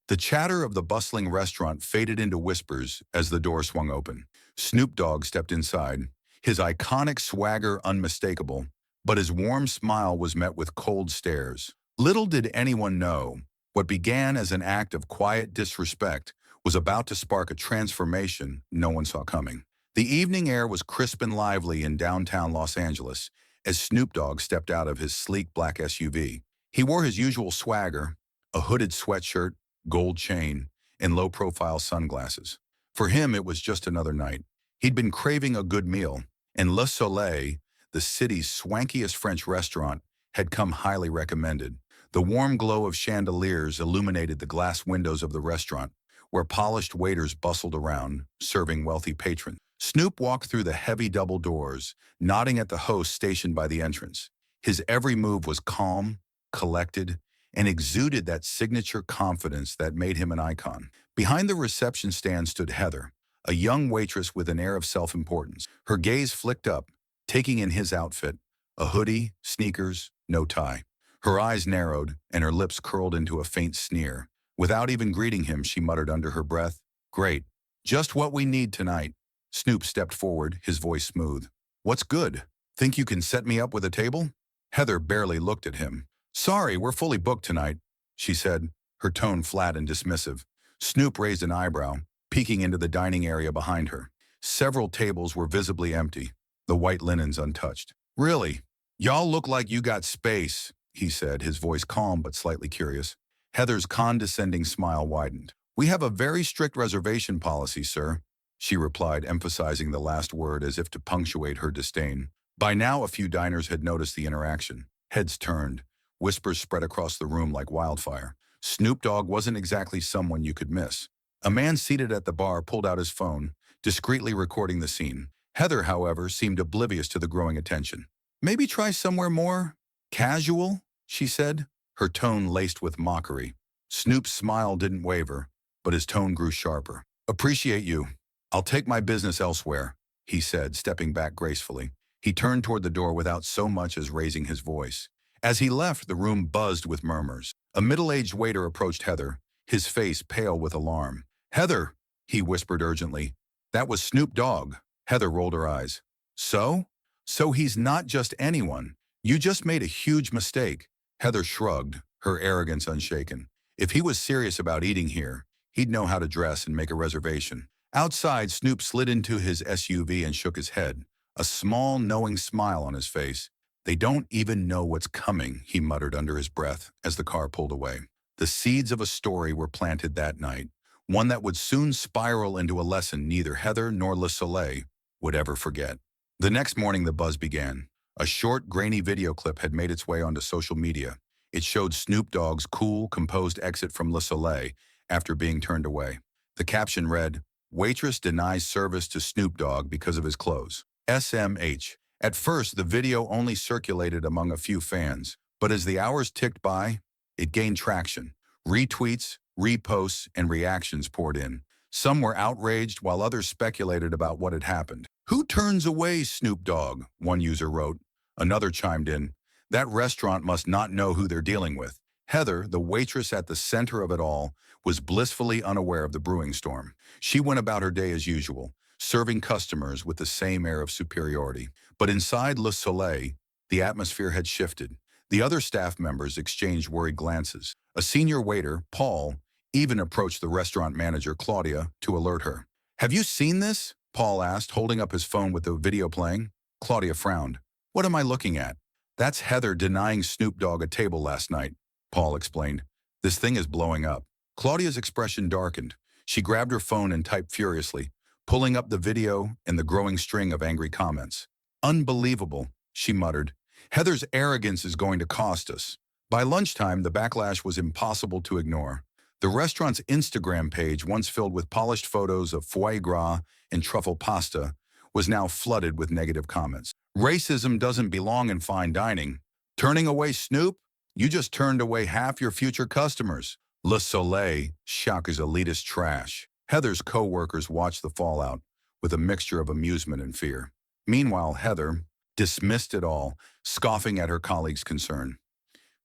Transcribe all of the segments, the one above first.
The chatter of the bustling restaurant faded into whispers as the door swung open. Snoop Dogg stepped inside, his iconic swagger unmistakable, but his warm smile was met with cold stares. Little did anyone know, what began as an act of quiet disrespect was about to spark a transformation no one saw coming. The evening air was crisp and lively in downtown Los Angeles as Snoop Dogg stepped out of his sleek black SUV. He wore his usual swagger, a hooded sweatshirt, gold chain, and low-profile sunglasses. For him, it was just another night. He'd been craving a good meal, and Le Soleil, the city's swankiest French restaurant, had come highly recommended. The warm glow of chandeliers illuminated the glass windows of the restaurant, where polished waiters bustled around, serving wealthy patrons. Snoop walked through the heavy double doors, nodding at the host stationed by the entrance. His every move was calm, collected, and exuded that signature confidence that made him an icon. Behind the reception stand stood Heather, a young waitress with an air of self-importance. Her gaze flicked up, taking in his outfit, a hoodie, sneakers, no tie. Her eyes narrowed, and her lips curled into a faint sneer. Without even greeting him, she muttered under her breath, "Great. Just what we need tonight." Snoop stepped forward, his voice smooth. "What's good? Think you can set me up with a table?" Heather barely looked at him. "Sorry, we're fully booked tonight," she said, her tone flat and dismissive. Snoop raised an eyebrow, peeking into the dining area behind her. Several tables were visibly empty, the white linens untouched. "Really? Y'all look like you got space," he said, his voice calm but slightly curious. Heather's condescending smile widened. "We have a very strict reservation policy, sir," she replied, emphasizing the last word as if to punctuate her disdain. By now, a few diners had noticed the interaction. Heads turned. Whispers spread across the room like wildfire. Snoop Dogg wasn't exactly someone you could miss. A man seated at the bar pulled out his phone, discreetly recording the scene. Heather, however, seemed oblivious to the growing attention. "Maybe try somewhere more casual," she said, her tone laced with mockery. Snoop's smile didn't waver, but his tone grew sharper. "Appreciate you. I'll take my business elsewhere," he said, stepping back gracefully. He turned toward the door without so much as raising his voice. As he left, the room buzzed with murmurs. A middle-aged waiter approached Heather, his face pale with alarm. "Heather," he whispered urgently. "That was Snoop Dogg." Heather rolled her eyes. "So? So he's not just anyone. You just made a huge mistake." Heather shrugged, her arrogance unshaken. If he was serious about eating here, he'd know how to dress and make a reservation. Outside, Snoop slid into his SUV and shook his head, a small, knowing smile on his face. "They don't even know what's coming," he muttered under his breath as the car pulled away. The seeds of a story were planted that night, one that would soon spiral into a lesson neither Heather nor Le Soleil would ever forget. The next morning, the buzz began. A short, grainy video clip had made its way onto social media. It showed Snoop Dogg's cool, composed exit from Le Soleil after being turned away. The caption read, "Waitress denies service to Snoop Dogg because of his clothes. SMH. At first, the video only circulated among a few fans, but as the hours ticked by, it gained traction. Retweets, reposts, and reactions poured in. Some were outraged, while others speculated about what had happened. "Who turns away Snoop Dogg?" one user wrote. Another chimed in, "That restaurant must not know who they're dealing with." Heather, the waitress at the center of it all, was blissfully unaware of the brewing storm. She went about her day as usual, serving customers with the same air of superiority. But inside Le Soleil, the atmosphere had shifted. The other staff members exchanged worried glances. A senior waiter, Paul, even approached the restaurant manager, Claudia, to alert her. "Have you seen this?" Paul asked, holding up his phone with the video playing. Claudia frowned. "What am I looking at?" "That's Heather denying Snoop Dogg a table last night," Paul explained. "This thing is blowing up." Claudia's expression darkened. She grabbed her phone and typed furiously, pulling up the video and the growing string of angry comments. "Unbelievable," she muttered. "Heather's arrogance is going to cost us." By lunchtime, the backlash was impossible to ignore. The restaurant's Instagram page, once filled with polished photos of foie gras and truffle pasta, was now flooded with negative comments. "Racism doesn't belong in fine dining. Turning away Snoop? You just turned away half your future customers." Le Soleil, Shaka's elitist trash. Heather's co-workers watched the fallout with a mixture of amusement and fear. Meanwhile, Heather dismissed it all, scoffing at her colleagues' concern.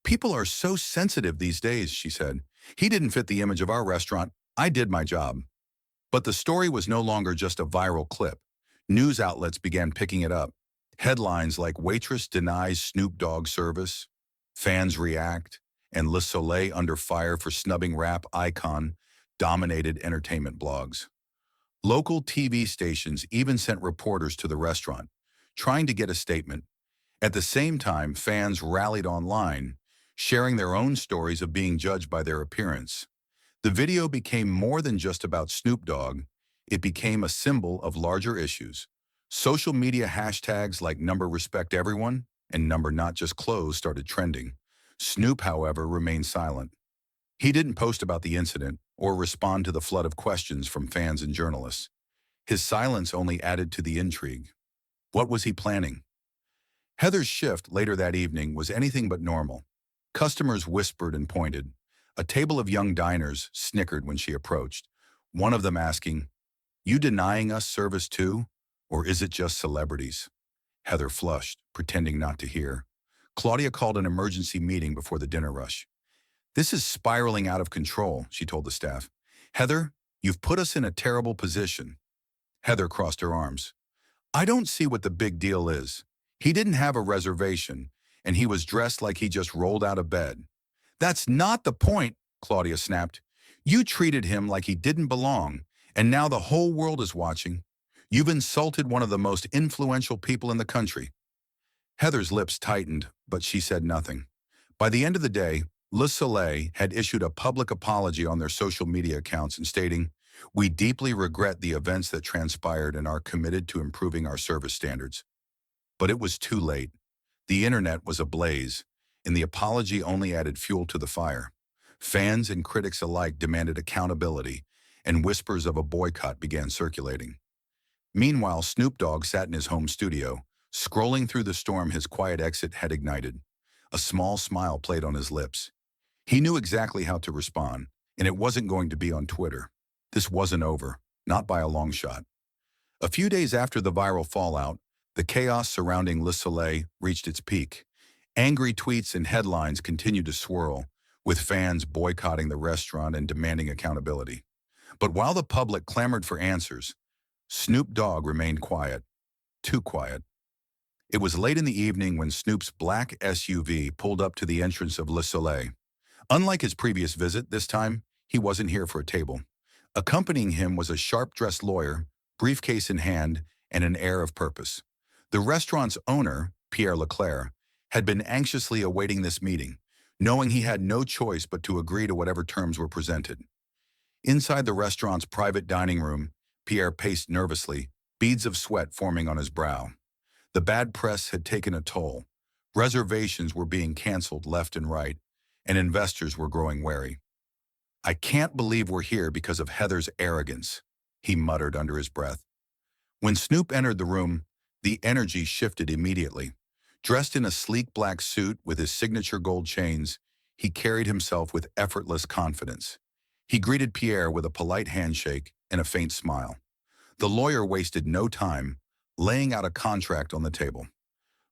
"People are so sensitive these days," she said. He didn't fit the image of our restaurant. I did my job. But the story was no longer just a viral clip. News outlets began picking it up. Headlines like Waitress denies Snoop Dogg service, fans react, and Le Soleil under fire for snubbing rap icon dominated entertainment blogs. Local TV stations even sent reporters to the restaurant, trying to get a statement. At the same time, fans rallied online, sharing their own stories of being judged by their appearance. The video became more than just about Snoop Dogg. It became a symbol of larger issues. Social media hashtags like number respect everyone and number not just clothes started trending. Snoop, however, remained silent. He didn't post about the incident or respond to the flood of questions from fans and journalists. His silence only added to the intrigue. What was he planning? Heather's shift later that evening was anything but normal. Customers whispered and pointed. A table of young diners snickered when she approached, one of them asking, "You denying us service too? Or is it just celebrities?" Heather flushed, pretending not to hear. Claudia called an emergency meeting before the dinner rush. "This is spiraling out of control," she told the staff. "Heather, you've put us in a terrible position." Heather crossed her arms. "I don't see what the big deal is. He didn't have a reservation, and he was dressed like he just rolled out of bed." "That's not the point," Claudia snapped. "You treated him like he didn't belong, and now the whole world is watching. You've insulted one of the most influential people in the country." Heather's lips tightened, but she said nothing. By the end of the day, Le Soleil had issued a public apology on their social media accounts and stating, "We deeply regret the events that transpired and are committed to improving our service standards." But it was too late. The internet was ablaze, and the apology only added fuel to the fire. Fans and critics alike demanded accountability, and whispers of a boycott began circulating. Meanwhile, Snoop Dogg sat in his home studio, scrolling through the storm his quiet exit had ignited. A small smile played on his lips. He knew exactly how to respond, and it wasn't going to be on Twitter. This wasn't over, not by a long shot. A few days after the viral fallout, the chaos surrounding Le Soleil reached its peak. Angry tweets and headlines continued to swirl, with fans boycotting the restaurant and demanding accountability. But while the public clamored for answers, Snoop Dogg remained quiet, too quiet. It was late in the evening when Snoop's black SUV pulled up to the entrance of Le Soleil. Unlike his previous visit, this time, he wasn't here for a table. Accompanying him was a sharp-dressed lawyer, briefcase in hand, and an air of purpose. The restaurant's owner, Pierre Leclerc, had been anxiously awaiting this meeting, knowing he had no choice but to agree to whatever terms were presented. Inside the restaurant's private dining room, Pierre paced nervously, beads of sweat forming on his brow. The bad press had taken a toll. Reservations were being canceled left and right, and investors were growing wary. "I can't believe we're here because of Heather's arrogance," he muttered under his breath. When Snoop entered the room, the energy shifted immediately. Dressed in a sleek black suit with his signature gold chains, he carried himself with effortless confidence. He greeted Pierre with a polite handshake and a faint smile. The lawyer wasted no time, laying out a contract on the table.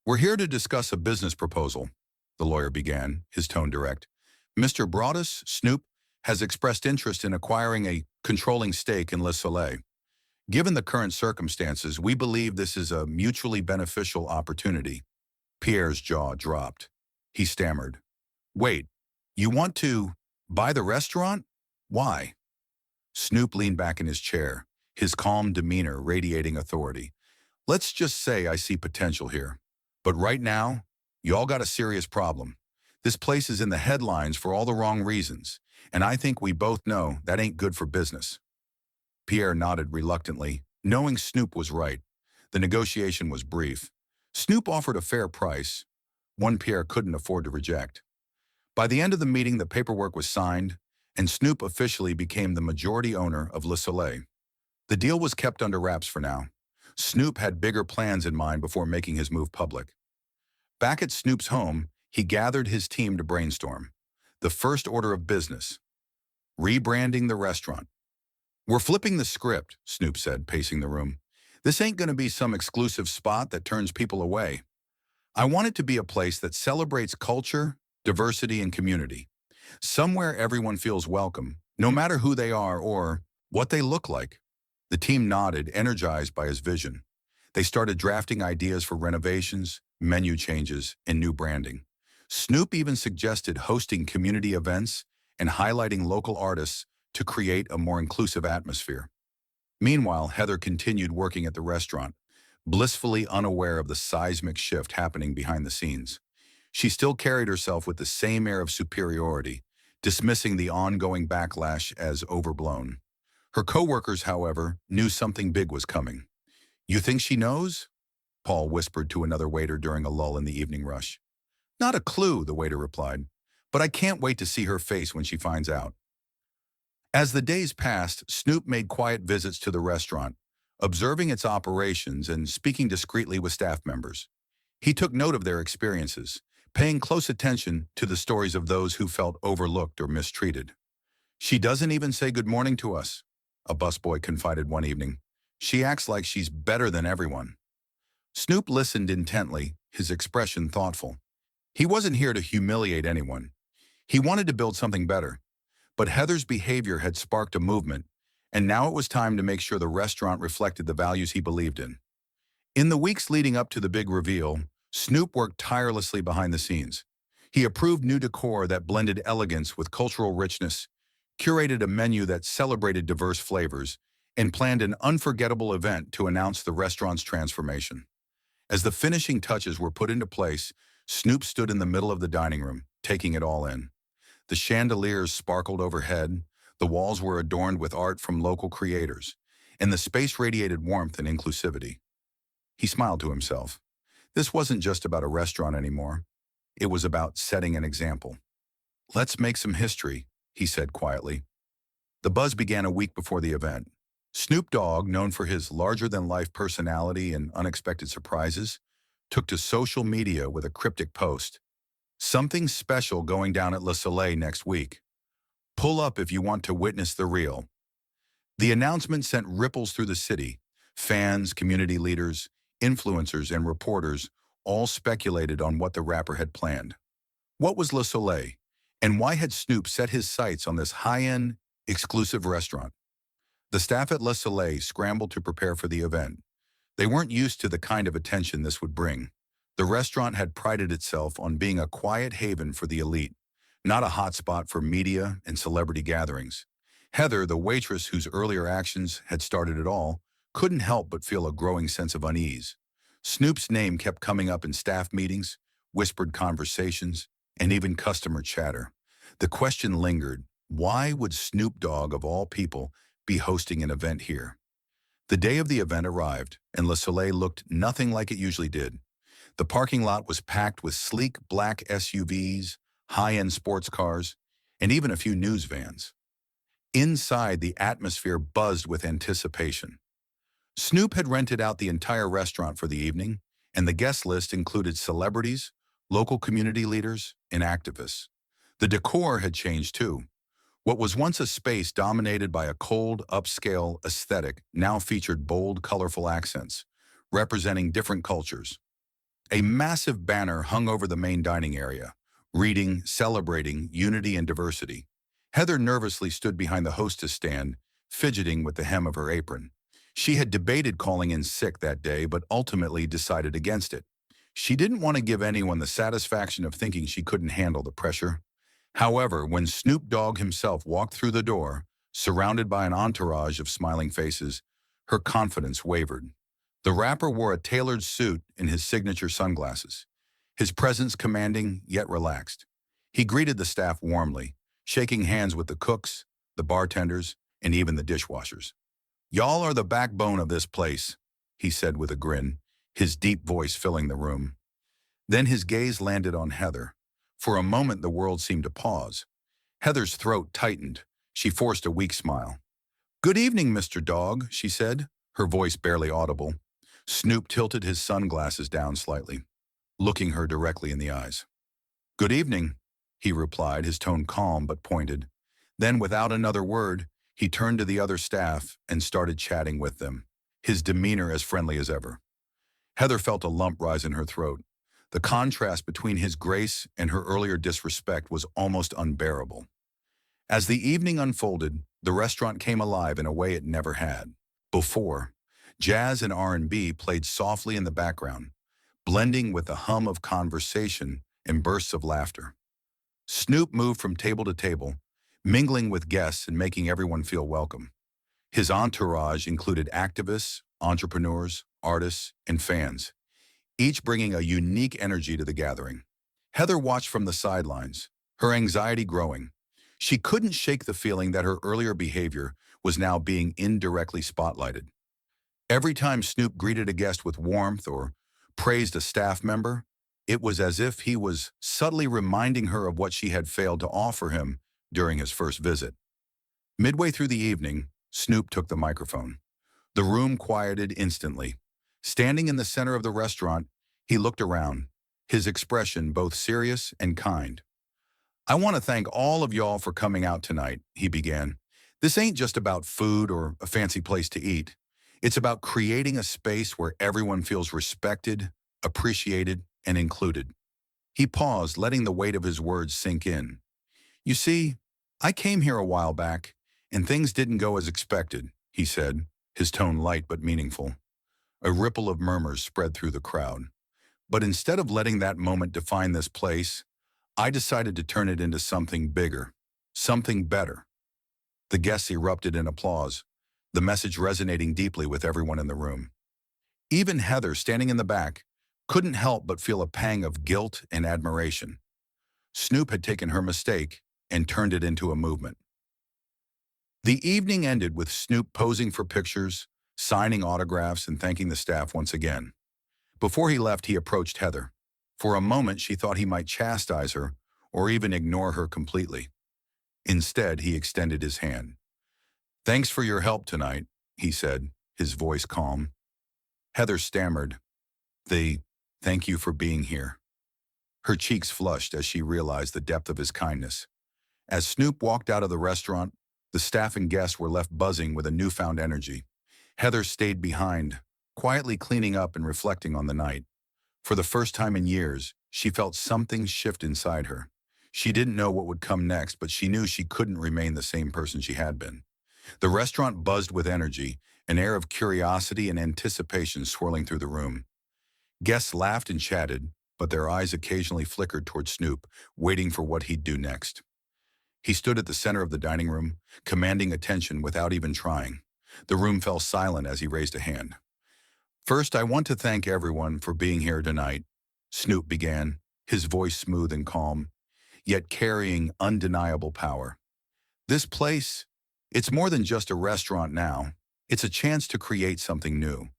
"We're here to discuss a business proposal," the lawyer began, his tone direct. "Mr. Broaddus, Snoop, has expressed interest in acquiring a controlling stake in Le Soleil. Given the current circumstances, we believe this is a mutually beneficial opportunity." Pierre's jaw dropped. He stammered, "Wait, you want to buy the restaurant? Why?" Snoop leaned back in his chair, his calm demeanor radiating authority. "Let's just say I see potential here. But right now, y'all got a serious problem. This place is in the headlines for all the wrong reasons, and I think we both know that ain't good for business." Pierre nodded reluctantly, knowing Snoop was right. The negotiation was brief. Snoop offered a fair price, one Pierre couldn't afford to reject. By the end of the meeting, the paperwork was signed, and Snoop officially became the majority owner of Le Soleil. The deal was kept under wraps for now. Snoop had bigger plans in mind before making his move public. Back at Snoop's home, he gathered his team to brainstorm. The first order of business: rebranding the restaurant. "We're flipping the script," Snoop said, pacing the room. "This ain't going to be some exclusive spot that turns people away. I want it to be a place that celebrates culture, diversity, and community. Somewhere everyone feels welcome, no matter who they are or what they look like. The team nodded, energized by his vision. They started drafting ideas for renovations, menu changes, and new branding. Snoop even suggested hosting community events and highlighting local artists to create a more inclusive atmosphere. Meanwhile, Heather continued working at the restaurant, blissfully unaware of the seismic shift happening behind the scenes. She still carried herself with the same air of superiority, dismissing the ongoing backlash as overblown. Her coworkers, however, knew something big was coming. "You think she knows?" Paul whispered to another waiter during a lull in the evening rush. "Not a clue," the waiter replied, "but I can't wait to see her face when she finds out." As the days passed, Snoop made quiet visits to the restaurant, observing its operations and speaking discreetly with staff members. He took note of their experiences, paying close attention to the stories of those who felt overlooked or mistreated. "She doesn't even say good morning to us," a busboy confided one evening. "She acts like she's better than everyone." Snoop listened intently, his expression thoughtful. He wasn't here to humiliate anyone. He wanted to build something better. But Heather's behavior had sparked a movement, and now it was time to make sure the restaurant reflected the values he believed in. In the weeks leading up to the big reveal, Snoop worked tirelessly behind the scenes. He approved new decor that blended elegance with cultural richness, curated a menu that celebrated diverse flavors, and planned an unforgettable event to announce the restaurant's transformation. As the finishing touches were put into place, Snoop stood in the middle of the dining room, taking it all in. The chandeliers sparkled overhead, the walls were adorned with art from local creators, and the space radiated warmth and inclusivity. He smiled to himself. This wasn't just about a restaurant anymore. It was about setting an example. "Let's make some history," he said quietly. The buzz began a week before the event. Snoop Dogg, known for his larger-than-life personality and unexpected surprises, took to social media with a cryptic post. "Something special going down at Le Soleil next week. Pull up if you want to witness the real." The announcement sent ripples through the city. Fans, community leaders, influencers, and reporters all speculated on what the rapper had planned. What was Le Soleil, and why had Snoop set his sights on this high-end, exclusive restaurant? The staff at Le Soleil scrambled to prepare for the event. They weren't used to the kind of attention this would bring. The restaurant had prided itself on being a quiet haven for the elite, not a hotspot for media and celebrity gatherings. Heather, the waitress whose earlier actions had started it all, couldn't help but feel a growing sense of unease. Snoop's name kept coming up in staff meetings, whispered conversations, and even customer chatter. The question lingered: why would Snoop Dogg, of all people, be hosting an event here? The day of the event arrived, and Le Soleil looked nothing like it usually did. The parking lot was packed with sleek black SUVs, high-end sports cars, and even a few news vans. Inside, the atmosphere buzzed with anticipation. Snoop had rented out the entire restaurant for the evening, and the guest list included celebrities, local community leaders, and activists. The decor had changed too. What was once a space dominated by a cold, upscale aesthetic now featured bold, colorful accents, representing different cultures. A massive banner hung over the main dining area, reading, "Celebrating Unity and Diversity." Heather nervously stood behind the hostess stand, fidgeting with the hem of her apron. She had debated calling in sick that day, but ultimately decided against it. She didn't want to give anyone the satisfaction of thinking she couldn't handle the pressure. However, when Snoop Dogg himself walked through the door, surrounded by an entourage of smiling faces, her confidence wavered. The rapper wore a tailored suit and his signature sunglasses, his presence commanding yet relaxed. He greeted the staff warmly, shaking hands with the cooks, the bartenders, and even the dishwashers. "Y'all are the backbone of this place," he said with a grin, his deep voice filling the room. Then his gaze landed on Heather. For a moment the world seemed to pause. Heather's throat tightened. She forced a weak smile. "Good evening, Mr. Dogg," she said, her voice barely audible. Snoop tilted his sunglasses down slightly, looking her directly in the eyes. "Good evening," he replied, his tone calm but pointed. Then, without another word, he turned to the other staff and started chatting with them, his demeanor as friendly as ever. Heather felt a lump rise in her throat. The contrast between his grace and her earlier disrespect was almost unbearable. As the evening unfolded, the restaurant came alive in a way it never had before. Jazz and R&B played softly in the background, blending with the hum of conversation and bursts of laughter. Snoop moved from table to table, mingling with guests and making everyone feel welcome. His entourage included activists, entrepreneurs, artists, and fans, each bringing a unique energy to the gathering. Heather watched from the sidelines, her anxiety growing. She couldn't shake the feeling that her earlier behavior was now being indirectly spotlighted. Every time Snoop greeted a guest with warmth or praised a staff member, it was as if he was subtly reminding her of what she had failed to offer him during his first visit. Midway through the evening, Snoop took the microphone. The room quieted instantly. Standing in the center of the restaurant, he looked around, his expression both serious and kind. "I want to thank all of y'all for coming out tonight," he began. "This ain't just about food or a fancy place to eat. It's about creating a space where everyone feels respected, appreciated, and included." He paused, letting the weight of his words sink in. "You see, I came here a while back, and things didn't go as expected," he said, his tone light but meaningful. A ripple of murmurs spread through the crowd. "But instead of letting that moment define this place, I decided to turn it into something bigger, something better." The guests erupted in applause, the message resonating deeply with everyone in the room. Even Heather, standing in the back, couldn't help but feel a pang of guilt and admiration. Snoop had taken her mistake and turned it into a movement. The evening ended with Snoop posing for pictures, signing autographs, and thanking the staff once again. Before he left, he approached Heather. For a moment, she thought he might chastise her or even ignore her completely. Instead, he extended his hand. "Thanks for your help tonight," he said, his voice calm. Heather stammered, "Thank you for being here." Her cheeks flushed as she realized the depth of his kindness. As Snoop walked out of the restaurant, the staff and guests were left buzzing with a newfound energy. Heather stayed behind, quietly cleaning up and reflecting on the night. For the first time in years, she felt something shift inside her. She didn't know what would come next, but she knew she couldn't remain the same person she had been. The restaurant buzzed with energy, an air of curiosity and anticipation swirling through the room. Guests laughed and chatted, but their eyes occasionally flickered toward Snoop, waiting for what he'd do next. He stood at the center of the dining room, commanding attention without even trying. The room fell silent as he raised a hand. "First, I want to thank everyone for being here tonight," Snoop began, his voice smooth and calm, yet carrying undeniable power. "This place, it's more than just a restaurant now. It's a chance to create something new.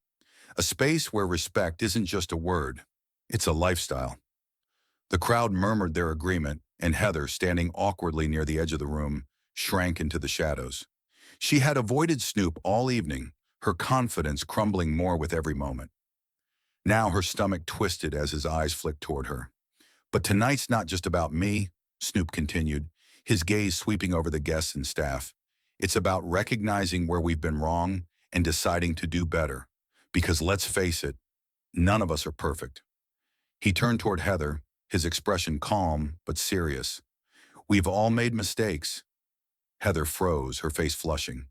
A space where respect isn't just a word, it's a lifestyle." The crowd murmured their agreement, and Heather, standing awkwardly near the edge of the room, shrank into the shadows. She had avoided Snoop all evening, her confidence crumbling more with every moment. Now her stomach twisted as his eyes flicked toward her. "But tonight's not just about me," Snoop continued, his gaze sweeping over the guests and staff. "It's about recognizing where we've been wrong and deciding to do better. Because let's face it, none of us are perfect." He turned toward Heather, his expression calm but serious. "We've all made mistakes." Heather froze, her face flushing.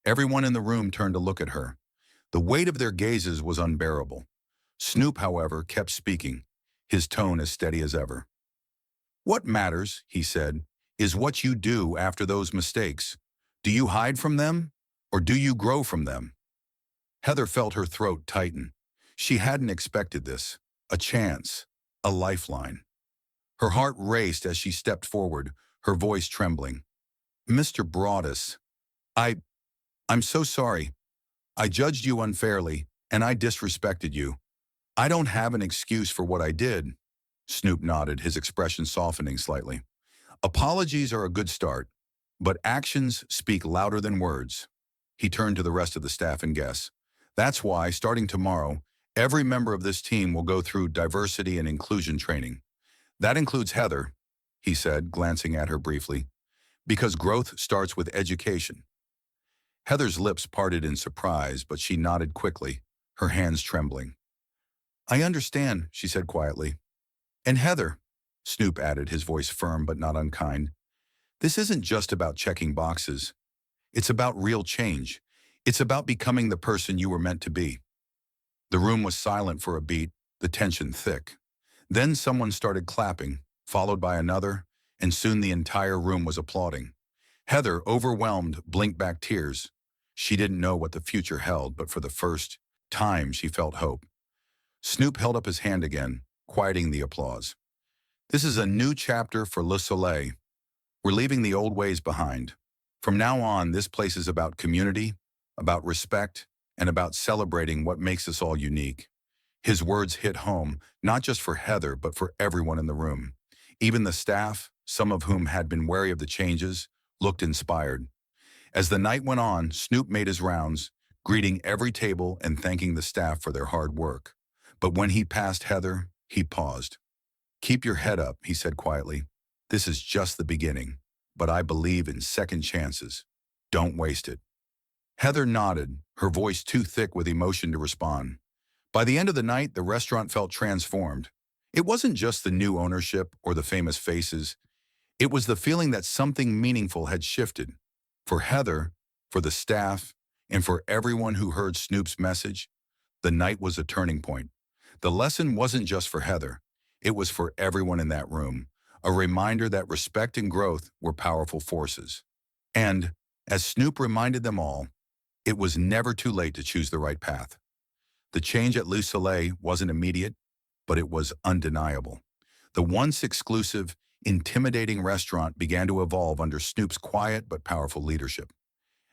Everyone in the room turned to look at her. The weight of their gazes was unbearable. Snoop, however, kept speaking, his tone as steady as ever. "What matters," he said, "is what you do after those mistakes. Do you hide from them, or do you grow from them?" Heather felt her throat tighten. She hadn't expected this. A chance, a lifeline. Her heart raced as she stepped forward, her voice trembling. "Mr. Broadus, I'm so sorry. I judged you unfairly, and I disrespected you. I don't have an excuse for what I did." Snoop nodded, his expression softening slightly. "Apologies are a good start, but actions speak louder than words." He turned to the rest of the staff and guests. "That's why, starting tomorrow, every member of this team will go through diversity and inclusion training. That includes Heather," he said, glancing at her briefly, "because growth starts with education." Heather's lips parted in surprise, but she nodded quickly, her hands trembling. "I understand," she said quietly. And Heather, Snoop added, his voice firm but not unkind, this isn't just about checking boxes. It's about real change. It's about becoming the person you were meant to be. The room was silent for a beat, the tension thick. Then someone started clapping, followed by another, and soon the entire room was applauding. Heather, overwhelmed, blinked back tears. She didn't know what the future held, but for the first time she felt hope. Snoop held up his hand again, quieting the applause. This is a new chapter for Le Soleil. We're leaving the old ways behind. From now on, this place is about community, about respect, and about celebrating what makes us all unique. His words hit home, not just for Heather, but for everyone in the room. Even the staff, some of whom had been wary of the changes, looked inspired. As the night went on, Snoop made his rounds, greeting every table and thanking the staff for their hard work. But when he passed Heather, he paused. Keep your head up, he said quietly. This is just the beginning, but I believe in second chances. Don't waste it. Heather nodded, her voice too thick with emotion to respond. By the end of the night, the restaurant felt transformed. It wasn't just the new ownership or the famous faces. It was the feeling that something meaningful had shifted. For Heather, for the staff, and for everyone who heard Snoop's message, the night was a turning point. The lesson wasn't just for Heather. It was for everyone in that room, a reminder that respect and growth were powerful forces. And, as Snoop reminded them all, it was never too late to choose the right path. The change at Le Soleil wasn't immediate, but it was undeniable. The once exclusive, intimidating restaurant began to evolve under Snoop's quiet but powerful leadership.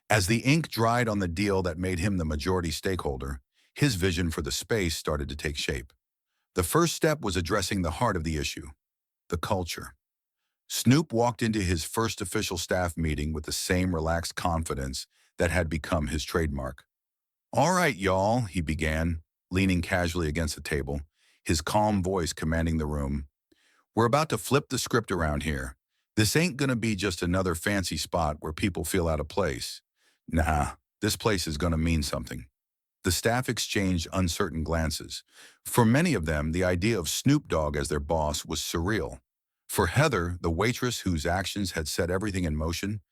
As the ink dried on the deal that made him the majority stakeholder, his vision for the space started to take shape. The first step was addressing the heart of the issue, the culture. Snoop walked into his first official staff meeting with the same relaxed confidence that had become his trademark. All right, y'all, he began, leaning casually against the table, his calm voice commanding the room. We're about to flip the script around here. This ain't gonna be just another fancy spot where people feel out of place. Nah, this place is gonna mean something. The staff exchanged uncertain glances. For many of them, the idea of Snoop Dogg as their boss was surreal. For Heather, the waitress whose actions had set everything in motion,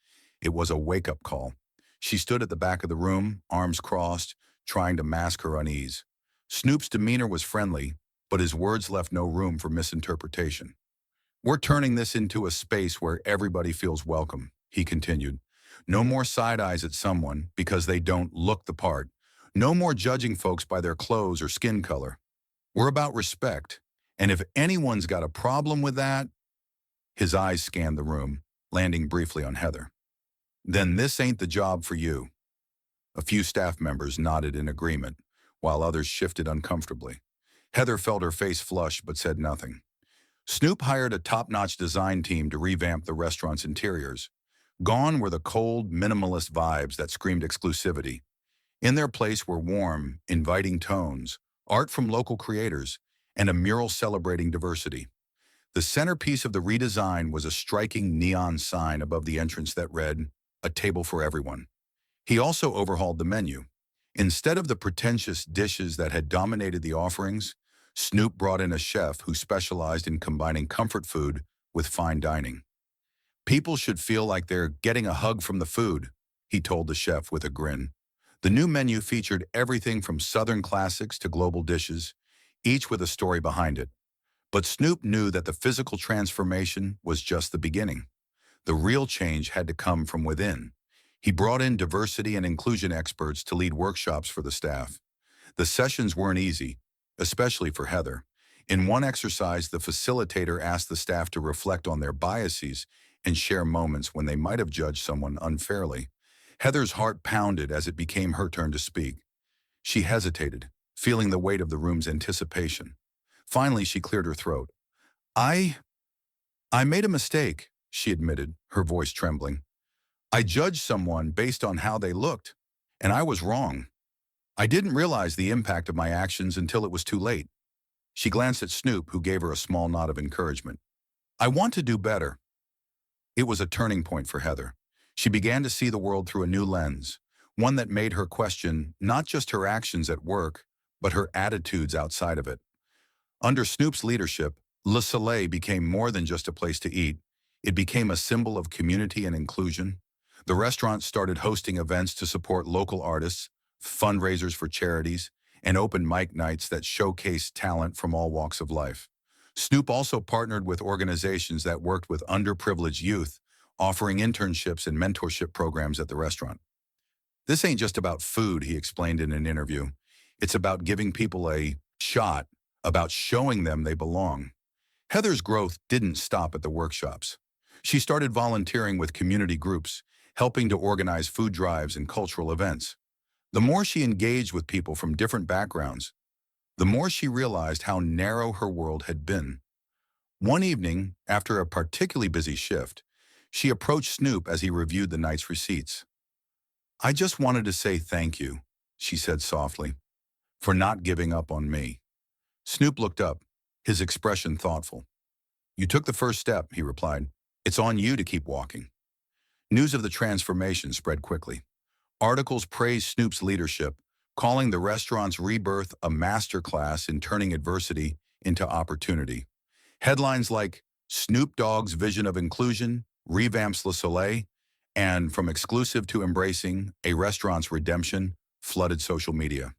it was a wake-up call. She stood at the back of the room, arms crossed, trying to mask her unease. Snoop's demeanor was friendly, but his words left no room for misinterpretation. We're turning this into a space where everybody feels welcome, he continued. No more side eyes at someone because they don't look the part. No more judging folks by their clothes or skin color. We're about respect, and if anyone's got a problem with that, his eyes scanned the room, landing briefly on Heather. Then this ain't the job for you. A few staff members nodded in agreement, while others shifted uncomfortably. Heather felt her face flush but said nothing. Snoop hired a top-notch design team to revamp the restaurant's interiors. Gone were the cold, minimalist vibes that screamed exclusivity. In their place were warm, inviting tones, art from local creators, and a mural celebrating diversity. The centerpiece of the redesign was a striking neon sign above the entrance that read, "A table for everyone." He also overhauled the menu. Instead of the pretentious dishes that had dominated the offerings, Snoop brought in a chef who specialized in combining comfort food with fine dining. People should feel like they're getting a hug from the food, he told the chef with a grin. The new menu featured everything from Southern classics to global dishes, each with a story behind it. But Snoop knew that the physical transformation was just the beginning. The real change had to come from within. He brought in diversity and inclusion experts to lead workshops for the staff. The sessions weren't easy, especially for Heather. In one exercise, the facilitator asked the staff to reflect on their biases and share moments when they might have judged someone unfairly. Heather's heart pounded as it became her turn to speak. She hesitated, feeling the weight of the room's anticipation. Finally, she cleared her throat. I made a mistake, she admitted, her voice trembling. I judged someone based on how they looked, and I was wrong. I didn't realize the impact of my actions until it was too late. She glanced at Snoop, who gave her a small nod of encouragement. I want to do better. It was a turning point for Heather. She began to see the world through a new lens, one that made her question not just her actions at work, but her attitudes outside of it. Under Snoop's leadership, Le Soleil became more than just a place to eat. It became a symbol of community and inclusion. The restaurant started hosting events to support local artists, fundraisers for charities, and open mic nights that showcased talent from all walks of life. Snoop also partnered with organizations that worked with underprivileged youth, offering internships and mentorship programs at the restaurant. This ain't just about food, he explained in an interview. It's about giving people a shot, about showing them they belong. Heather's growth didn't stop at the workshops. She started volunteering with community groups, helping to organize food drives and cultural events. The more she engaged with people from different backgrounds, the more she realized how narrow her world had been. One evening, after a particularly busy shift, she approached Snoop as he reviewed the night's receipts. "I just wanted to say thank you," she said softly, "for not giving up on me." Snoop looked up, his expression thoughtful. "You took the first step," he replied. "It's on you to keep walking." News of the transformation spread quickly. Articles praised Snoop's leadership, calling the restaurant's rebirth a masterclass in turning adversity into opportunity. Headlines like "Snoop Dogg's Vision of Inclusion Revamps Le Soleil" and "From Exclusive to Embracing, a Restaurant's Redemption" flooded social media.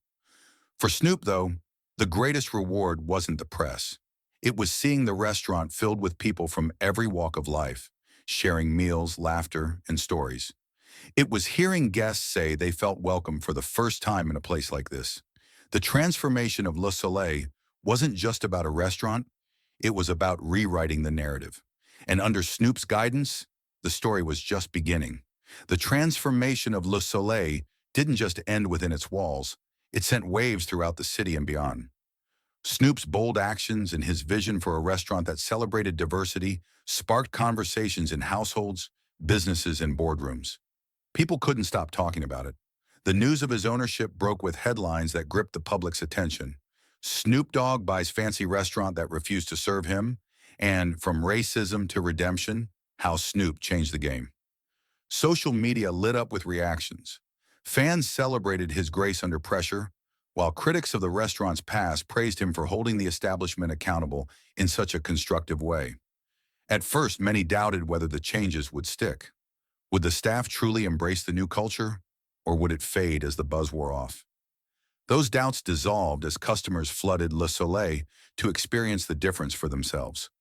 For Snoop, though, the greatest reward wasn't the press. It was seeing the restaurant filled with people from every walk of life, sharing meals, laughter, and stories. It was hearing guests say they felt welcome for the first time in a place like this. The transformation of Le Soleil wasn't just about a restaurant, it was about rewriting the narrative. And under Snoop's guidance, the story was just beginning. The transformation of Le Soleil didn't just end within its walls, it sent waves throughout the city and beyond. Snoop's bold actions and his vision for a restaurant that celebrated diversity sparked conversations in households, businesses, and boardrooms. People couldn't stop talking about it. The news of his ownership broke with headlines that gripped the public's attention. Snoop Dogg buys fancy restaurant that refused to serve him, and from racism to redemption, how Snoop changed the game. Social media lit up with reactions. Fans celebrated his grace under pressure, while critics of the restaurant's past praised him for holding the establishment accountable in such a constructive way. At first, many doubted whether the changes would stick. Would the staff truly embrace the new culture, or would it fade as the buzz wore off? Those doubts dissolved as customers flooded Le Soleil to experience the difference for themselves.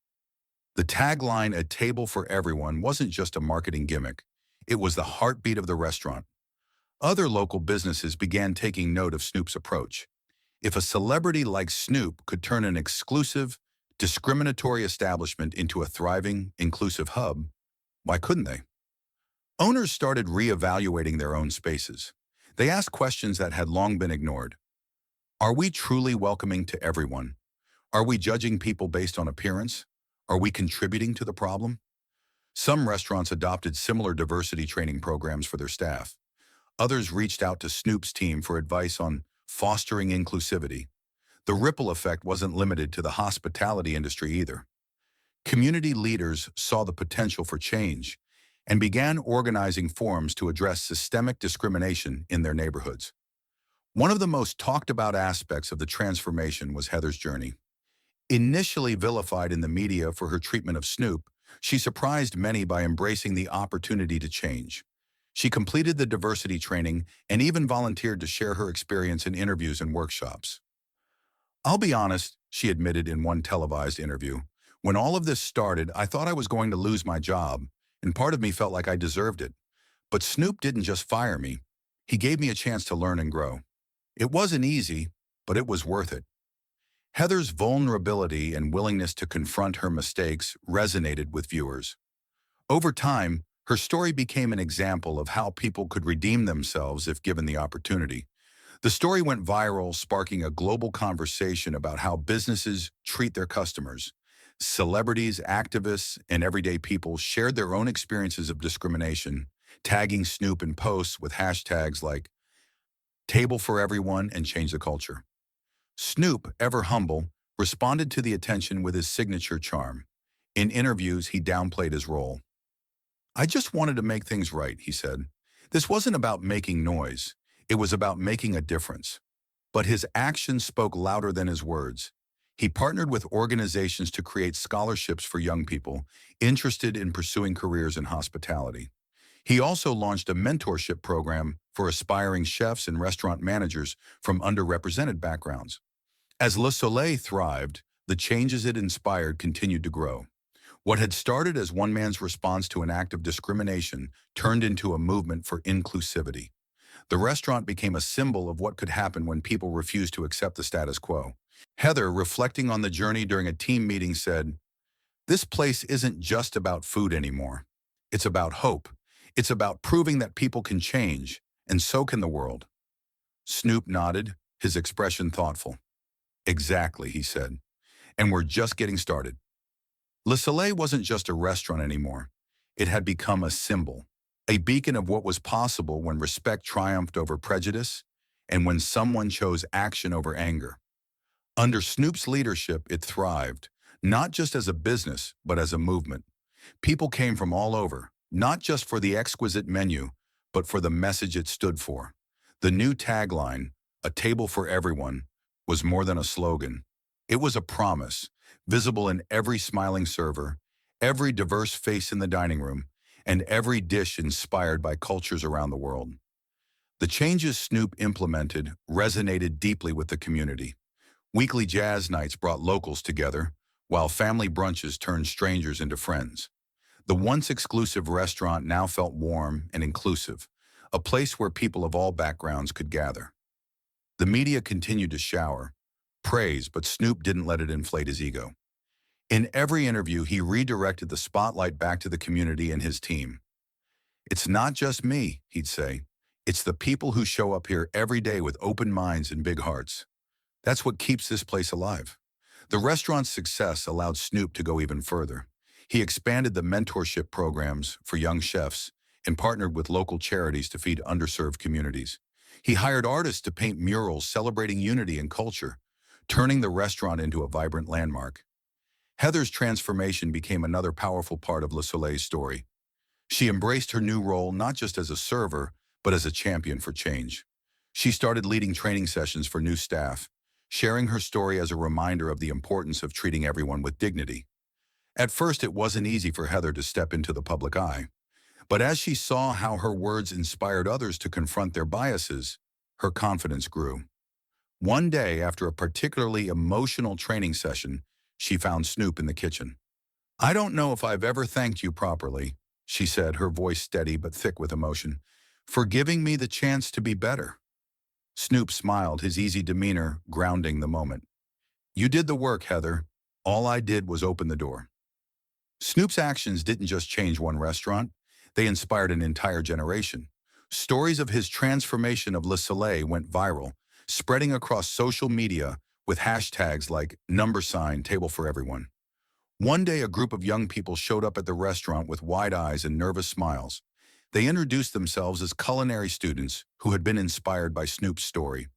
The tagline, "A table for everyone," wasn't just a marketing gimmick. It was the heartbeat of the restaurant. Other local businesses began taking note of Snoop's approach. If a celebrity like Snoop could turn an exclusive, discriminatory establishment into a thriving, inclusive hub, why couldn't they? Owners started reevaluating their own spaces. They asked questions that had long been ignored. Are we truly welcoming to everyone? Are we judging people based on appearance? Are we contributing to the problem? Some restaurants adopted similar diversity training programs for their staff. Others reached out to Snoop's team for advice on fostering inclusivity. The ripple effect wasn't limited to the hospitality industry either. Community leaders saw the potential for change and began organizing forums to address systemic discrimination in their neighborhoods. One of the most talked about aspects of the transformation was Heather's journey. Initially vilified in the media for her treatment of Snoop, she surprised many by embracing the opportunity to change. She completed the diversity training and even volunteered to share her experience in interviews and workshops. "I'll be honest," she admitted in one televised interview, "when all of this started, I thought I was going to lose my job, and part of me felt like I deserved it. But Snoop didn't just fire me. He gave me a chance to learn and grow. It wasn't easy, but it was worth it." Heather's vulnerability and willingness to confront her mistakes resonated with viewers. Over time, her story became an example of how people could redeem themselves if given the opportunity. The story went viral, sparking a global conversation about how businesses treat their customers. Celebrities, activists, and everyday people shared their own experiences of discrimination, tagging Snoop in posts with hashtags like "Table for Everyone" and "Change the Culture." Snoop, ever humble, responded to the attention with his signature charm. In interviews, he downplayed his role. "I just wanted to make things right," he said. "This wasn't about making noise. It was about making a difference." But his actions spoke louder than his words. He partnered with organizations to create scholarships for young people interested in pursuing careers in hospitality. He also launched a mentorship program for aspiring chefs and restaurant managers from underrepresented backgrounds. As Le Soleil thrived, the changes it inspired continued to grow. What had started as one man's response to an act of discrimination turned into a movement for inclusivity. The restaurant became a symbol of what could happen when people refused to accept the status quo. Heather, reflecting on the journey during a team meeting, said, "This place isn't just about food anymore. It's about hope. It's about proving that people can change, and so can the world." Snoop nodded, his expression thoughtful. "Exactly," he said, "and we're just getting started." Le Soleil wasn't just a restaurant anymore. It had become a symbol, a beacon of what was possible when respect triumphed over prejudice and when someone chose action over anger. Under Snoop's leadership, it thrived, not just as a business, but as a movement. People came from all over, not just for the exquisite menu, but for the message it stood for. The new tagline, "A table for everyone," was more than a slogan. It was a promise, visible in every smiling server, every diverse face in the dining room, and every dish inspired by cultures around the world. The changes Snoop implemented resonated deeply with the community. Weekly jazz nights brought locals together, while family brunches turned strangers into friends. The once exclusive restaurant now felt warm and inclusive, a place where people of all backgrounds could gather. The media continued to shower praise, but Snoop didn't let it inflate his ego. In every interview, he redirected the spotlight back to the community and his team. "It's not just me," he'd say. "It's the people who show up here every day with open minds and big hearts. That's what keeps this place alive." The restaurant's success allowed Snoop to go even further. He expanded the mentorship programs for young chefs and partnered with local charities to feed underserved communities. He hired artists to paint murals celebrating unity and culture, turning the restaurant into a vibrant landmark. Heather's transformation became another powerful part of Le Soleil's story. She embraced her new role not just as a server, but as a champion for change. She started leading training sessions for new staff, sharing her story as a reminder of the importance of treating everyone with dignity. At first, it wasn't easy for Heather to step into the public eye, but as she saw how her words inspired others to confront their biases, her confidence grew. One day, after a particularly emotional training session, she found Snoop in the kitchen. "I don't know if I've ever thanked you properly," she said, her voice steady but thick with emotion, "for giving me the chance to be better." Snoop smiled, his easy demeanor grounding the moment. "You did the work, Heather. All I did was open the door." Snoop's actions didn't just change one restaurant, they inspired an entire generation. Stories of his transformation of Le Soleil went viral, spreading across social media with hashtags like #table for everyone. One day, a group of young people showed up at the restaurant with wide eyes and nervous smiles. They introduced themselves as culinary students who had been inspired by Snoop's story.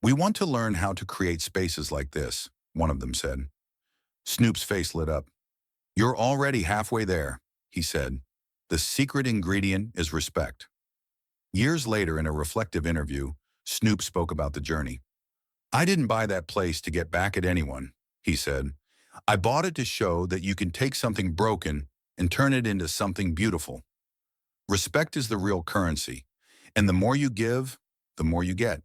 "We want to learn how to create spaces like this," one of them said. Snoop's face lit up. "You're already halfway there," he said. "The secret ingredient is respect." Years later, in a reflective interview, Snoop spoke about the journey. "I didn't buy that place to get back at anyone," he said. "I bought it to show that you can take something broken and turn it into something beautiful. Respect is the real currency, and the more you give, the more you get."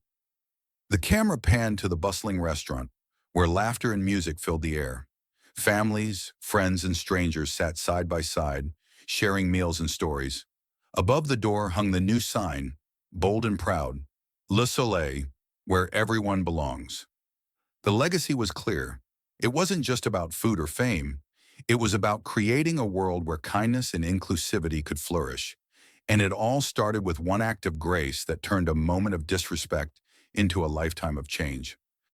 The camera panned to the bustling restaurant, where laughter and music filled the air. Families, friends, and strangers sat side by side, sharing meals and stories. Above the door hung the new sign, bold and proud, "Le Soleil, where everyone belongs." The legacy was clear. It wasn't just about food or fame. It was about creating a world where kindness and inclusivity could flourish. And it all started with one act of grace that turned a moment of disrespect into a lifetime of change.